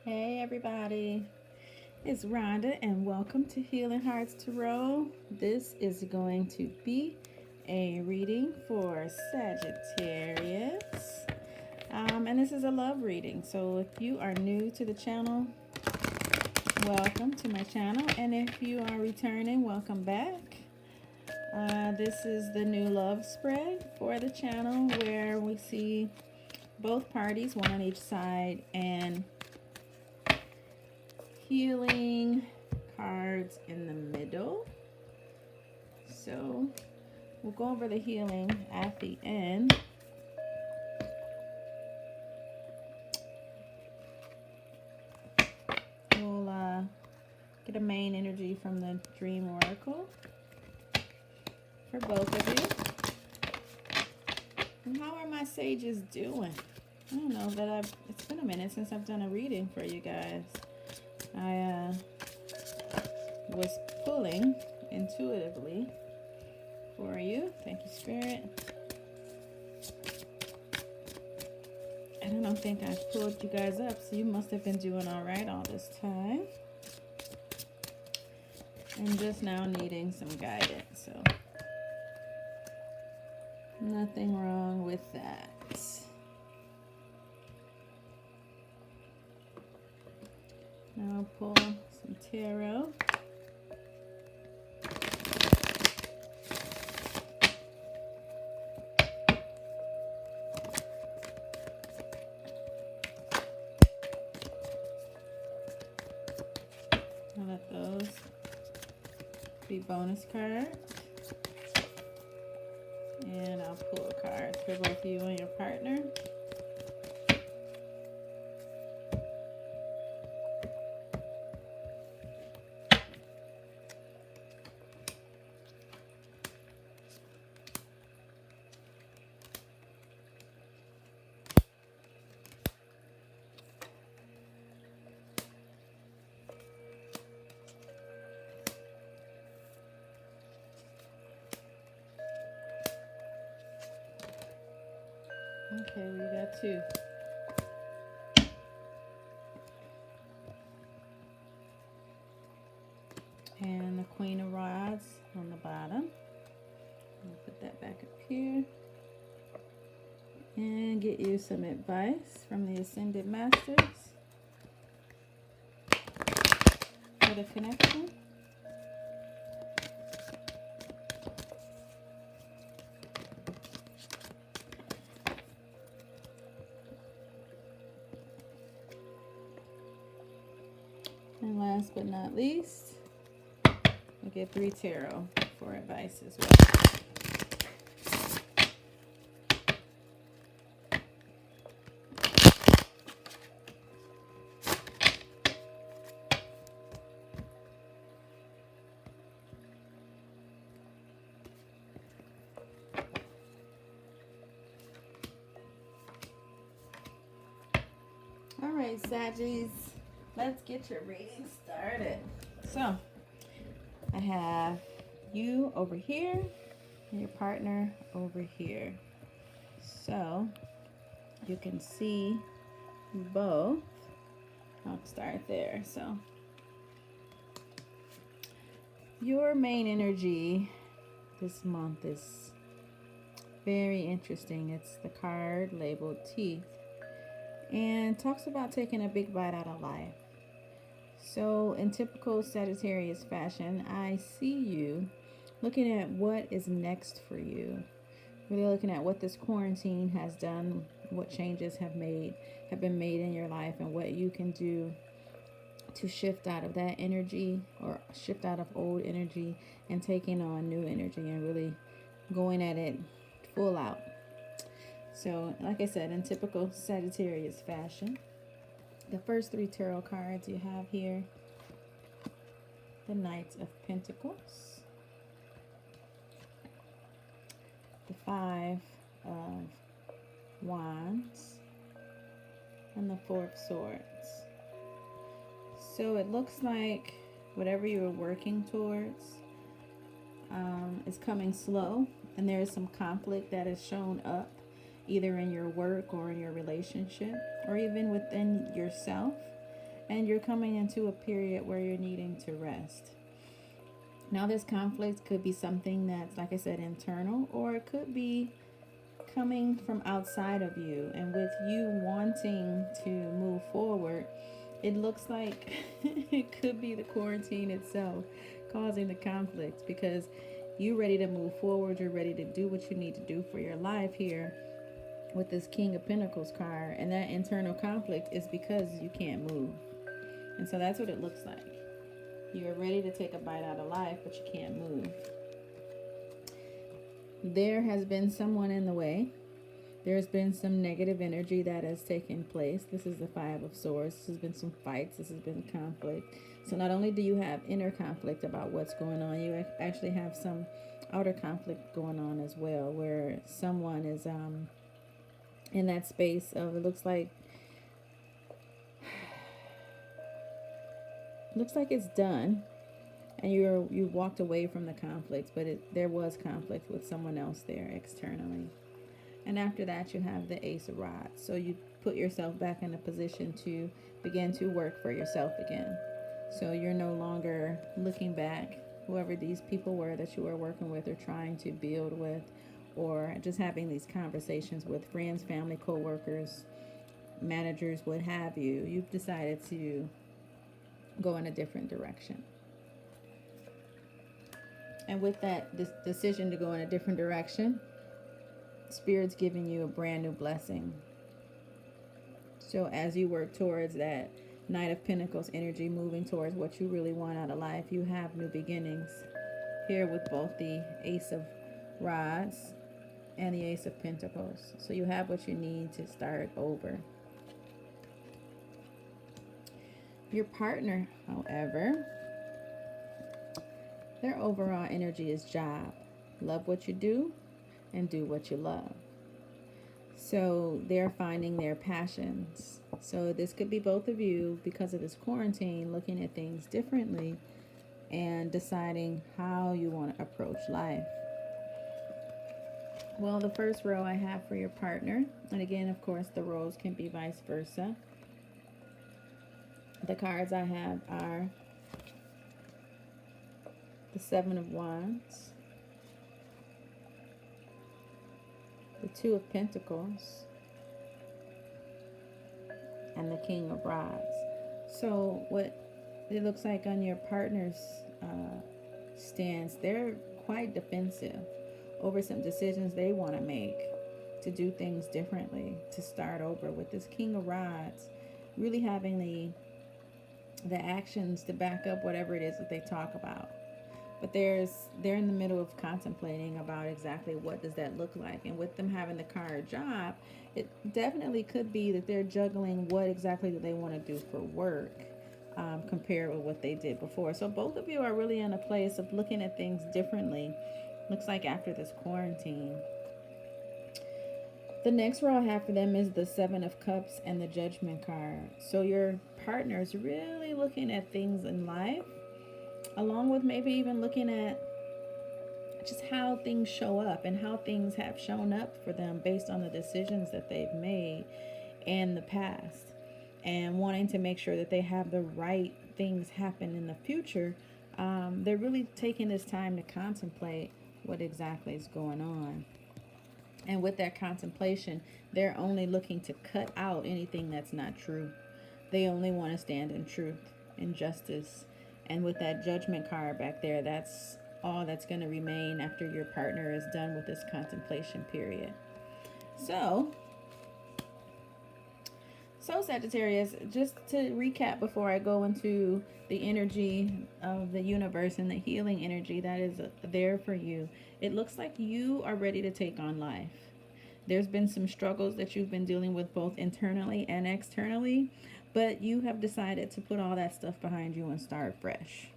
Hey everybody, it's Rhonda and welcome to Healing Hearts Tarot. This is going to be a reading for Sagittarius. And this is a love reading. So if you are new to the channel, welcome to my channel. And if you are returning, welcome back. This is the new love spread for the channel where we see both parties, one on each side, and healing cards in the middle. So we'll go over the healing at the end. We'll get a main energy from the Dream Oracle for both of you. And how are my sages doing? I don't know that it's been a minute since I've done a reading for you guys. I was pulling intuitively for you. Thank you, Spirit. And I don't think I've pulled you guys up, so you must have been doing all right all this time. And just now needing some guidance, so nothing wrong with that. Now I'll pull some tarot. I'll let those be bonus cards. And I'll pull a card for both you and your partner. Okay, we got two. And the Queen of Rods on the bottom. I'll put that back up here. And get you some advice from the Ascended Masters for the connection. And last but not least, we'll get 3 tarot for advice as well. All right, Saggies. Let's get your reading started. So, I have you over here and your partner over here. So, you can see both. I'll start there. So, your main energy this month is very interesting. It's the card labeled Teeth and talks about taking a big bite out of life. So in typical Sagittarius fashion, I see you looking at what is next for you. Really looking at what this quarantine has done, what changes have been made in your life, and what you can do to shift out of that energy or shift out of old energy and taking on new energy and really going at it full out. So, like I said, in typical Sagittarius fashion, the first 3 tarot cards you have here, the Knight of Pentacles, the 5 of Wands, and the 4 of Swords. So it looks like whatever you were working towards is coming slow, and there is some conflict that has shown up either in your work or in your relationship or even within yourself. and you're coming into a period where you're needing to rest. Now, this conflict could be something that's, like I said, internal, or it could be coming from outside of you. And with you wanting to move forward, it looks like it could be the quarantine itself causing the conflict, because you're ready to move forward. You're ready to do what you need to do for your life here with this King of Pentacles card. And that internal conflict is because you can't move. And so that's what it looks like. You're ready to take a bite out of life, but you can't move. There has been someone in the way. There's been some negative energy that has taken place. This is the Five of Swords. This has been some fights. This has been conflict. So not only do you have inner conflict about what's going on, you actually have some outer conflict going on as well, where someone is in that space of, it looks like it's done, and you walked away from the conflict, but there was conflict with someone else there externally. And after that, you have the Ace of Rods. So you put yourself back in a position to begin to work for yourself again. So you're no longer looking back, whoever these people were that you were working with or trying to build with, or just having these conversations with friends, family, co-workers, managers, what have you. You've decided to go in a different direction. And with that decision to go in a different direction, Spirit's giving you a brand new blessing. So as you work towards that Knight of Pentacles energy, moving towards what you really want out of life, you have new beginnings here with both the Ace of Rods and the Ace of Pentacles. So you have what you need to start over. Your partner, however, their overall energy is job. Love what you do and do what you love. So they're finding their passions. So this could be both of you, because of this quarantine, looking at things differently and deciding how you want to approach life. Well, the first row I have for your partner, and again, of course, the rows can be vice versa. The cards I have are the Seven of Wands, the Two of Pentacles, and the King of Rods. So what it looks like on your partner's stance, they're quite defensive over some decisions they want to make, to do things differently, to start over. With this King of Rods really having the actions to back up whatever it is that they talk about. But they're in the middle of contemplating about exactly what does that look like. And with them having the card job, it definitely could be that they're juggling what exactly do they want to do for work compared with what they did before. So both of you are really in a place of looking at things differently. Looks like after this quarantine. The next row I have for them is the Seven of Cups and the Judgment card. So your partner's really looking at things in life, along with maybe even looking at just how things show up and how things have shown up for them based on the decisions that they've made in the past, and wanting to make sure that they have the right things happen in the future. They're really taking this time to contemplate what exactly is going on. And with that contemplation, they're only looking to cut out anything that's not true. They only want to stand in truth and justice. And with that Judgment card back there, that's all that's going to remain after your partner is done with this contemplation period. So Sagittarius, just to recap before I go into the energy of the universe and the healing energy that is there for you, it looks like you are ready to take on life. There's been some struggles that you've been dealing with both internally and externally, but you have decided to put all that stuff behind you and start fresh.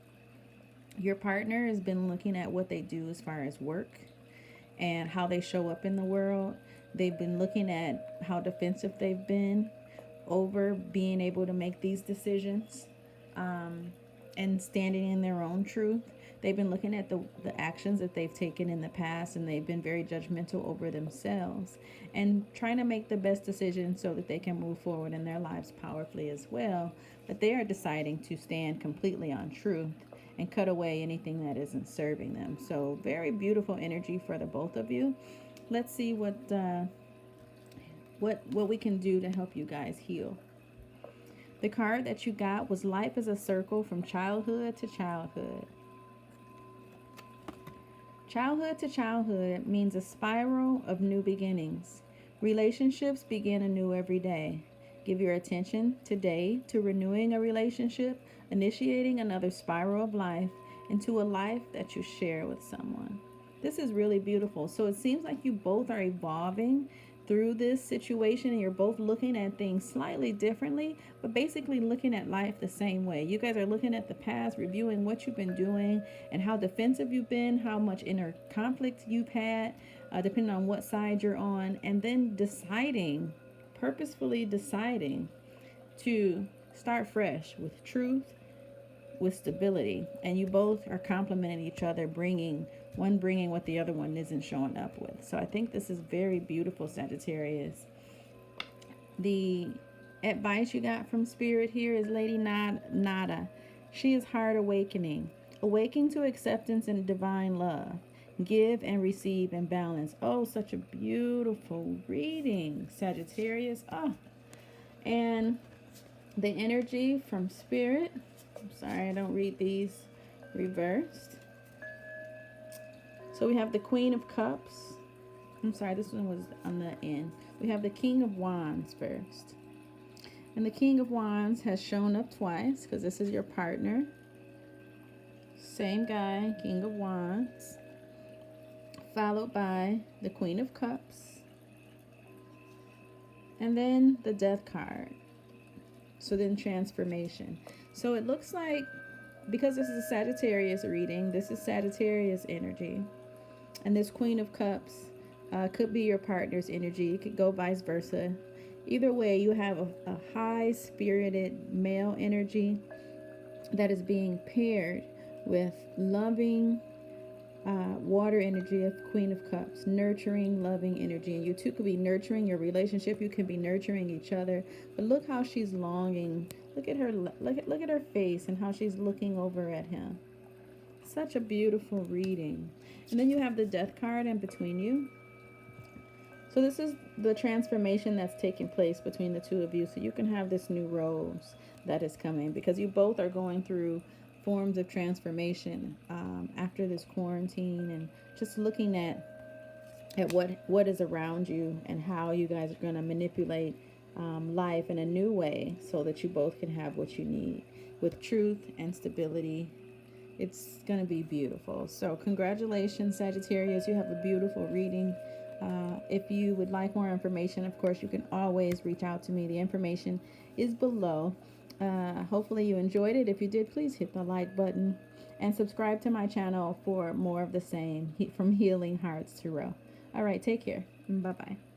Your partner has been looking at what they do as far as work and how they show up in the world. They've been looking at how defensive they've been over being able to make these decisions and standing in their own truth. They've been looking at the actions that they've taken in the past, and they've been very judgmental over themselves and trying to make the best decision so that they can move forward in their lives powerfully as well. But they are deciding to stand completely on truth and cut away anything that isn't serving them. So very beautiful energy for the both of you. Let's see what we can do to help you guys heal. The card that you got was Life is a Circle from Childhood to Childhood. Childhood to childhood means a spiral of new beginnings. Relationships begin anew every day. Give your attention today to renewing a relationship, initiating another spiral of life into a life that you share with someone. This is really beautiful. So it seems like you both are evolving through this situation, and you're both looking at things slightly differently, but basically looking at life the same way. You guys are looking at the past, reviewing what you've been doing and how defensive you've been, how much inner conflict you've had, depending on what side you're on, and then deciding, purposefully deciding to start fresh with truth, with stability. And you both are complementing each other, bringing what the other one isn't showing up with. So I think this is very beautiful, Sagittarius. The advice you got from Spirit here is Lady Nada. She is heart awakening, awaking to acceptance and divine love. Give and receive in balance. Oh, such a beautiful reading, Sagittarius. Oh, and the energy from Spirit. I'm sorry, I don't read these reversed. So we have the Queen of Cups. I'm sorry, this one was on the end. We have the King of Wands first. And the King of Wands has shown up twice because this is your partner. Same guy, King of Wands. Followed by the Queen of Cups. And then the Death card. So then transformation. So it looks like, because this is a Sagittarius reading, this is Sagittarius energy. And this Queen of Cups could be your partner's energy. It could go vice versa. Either way, you have a high-spirited male energy that is being paired with loving water energy of Queen of Cups, nurturing, loving energy. And you two could be nurturing your relationship. You can be nurturing each other. But look how she's longing. Look at her. Look at her face and how she's looking over at him. Such a beautiful reading. And then you have the Death card in between you. So this is the transformation that's taking place between the two of you. So you can have this new rose that is coming, because you both are going through forms of transformation after this quarantine, and just looking at what is around you and how you guys are going to manipulate life in a new way so that you both can have what you need with truth and stability. It's going to be beautiful. So congratulations, Sagittarius. You have a beautiful reading. If you would like more information, of course, you can always reach out to me. The information is below. Hopefully you enjoyed it. If you did, please hit the like button and subscribe to my channel for more of the same, from Healing Hearts Tarot. All right, take care. Bye-bye.